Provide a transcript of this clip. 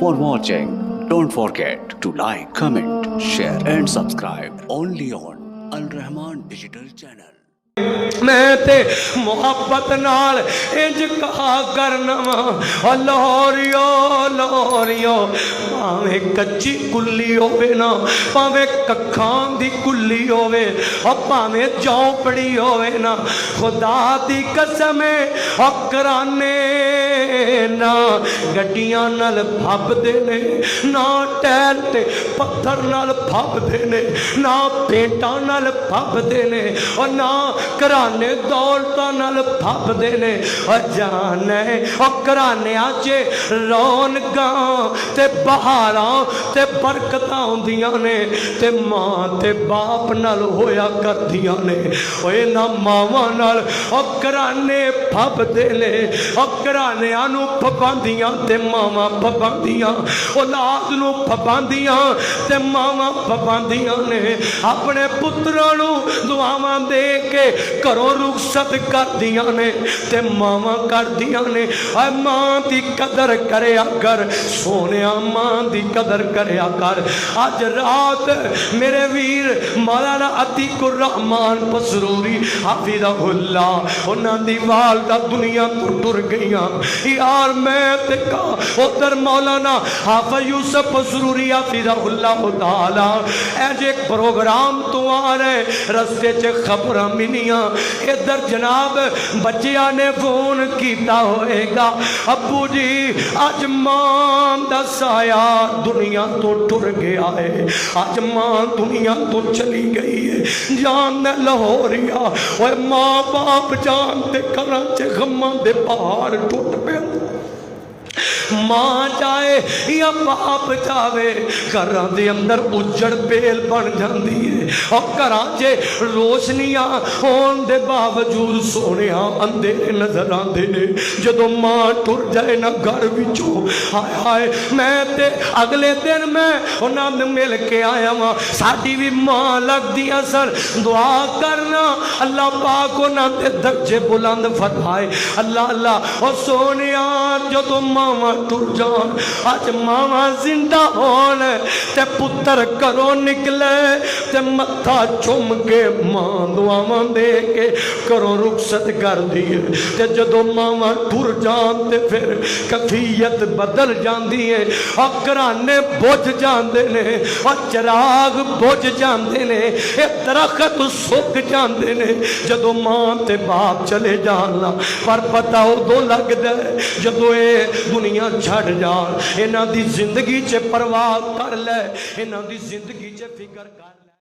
For watching, don't forget to like, comment, share and subscribe only on Al Rahman Digital Channel. میں تے محبت نال انج کہا کرنا وا لاہوریو لاہوریو پاویں کچی کلی ہووے نا پاویں ککھاں دی کلی ہووے او پاویں چوپڑی ہووے نا خدا دی قسم او کرانے نا گڈیاں نال بھب دے نے نا ٹہل تے پتھر نال بھب دے نے نا پینٹاں نال بھب دے نے او نا کرانے دولتاں نال بھب دے نے او جانے او کرانے آجے رونقاں تے بہاراں تے برکتاں ہوندیاں نے تے ماں تے باپ نال ہویا کردیاں نے اوے نا ماواں نال او کرانے بھب دے نے او کرانے آنو پھباندیاں تے ماواں پھباندیاں اولاد نو پھباندیاں تے ماواں پھباندیاں نے اپنے پتراں نو دعاواں دے کے کرو رخصت کر دیاں نے تے ماما کر دیاں نے اے ماں دی قدر کریا کر سونیا ماں دی قدر کریا کر آج رات میرے ویر مولانا عتیق الرحمان پسروری حافظہ اللہ انہاں دی والدہ دنیا تو ٹر گئیاں یار میں تے کہا ادھر مولانا حافظ یوسف پسروری حافظہ اللہ تعالی ایج ایک پروگرام تو آ رہے رستے چے خبراں ملیاں ادھر جناب بچیاں نے فون کیتا ہوئے گا ابو جی آج ماں دا سایہ دنیا تو ٹر گیا ہے آج ماں دنیا تو چلی گئی ہے جان نے لاہوریا اوے ماں باپ جان تے کراچے غماں دے پہاڑ ٹوٹ پے ماں جائے یا باپ جاوے گھراں دے اندر اجڑ بیل بن جاندی ہے اور گھراں جے روشنیاں ہون دے باوجود سونیاں اندھیرے نظر آندے نے جدوں ماں ٹر جائے نہ گھر وچوں ہائے ہائے میں تے اگلے دن میں انہاں دے مل کے آیا ہاں ساڈی بھی ماں لگ دی اثر دعا کرنا اللہ پاک انہاں دے درجے بلند فرمائے اللہ اللہ او سونیاں جدوں ماں ٹر جان آج ماما زندہ ہون تے پتر کرو نکلے تے متھا چوم کے ماں دعاواں دے کے کرو رخصت کر دیے تے جدو ماما ٹر جان تے پھر کفیت بدل جاندی ہے اور گھرانے بجھ جاندے نے اور چراغ بجھ جاندے نے اے درخت سک جاندے نے جدو ماں تے باپ چلے جانا پر پتہ ادو لگ دے جدو اے دنیا چھڑ جان انہاں دی زندگی چے پرواہ کر لے انہاں دی زندگی چے فکر کر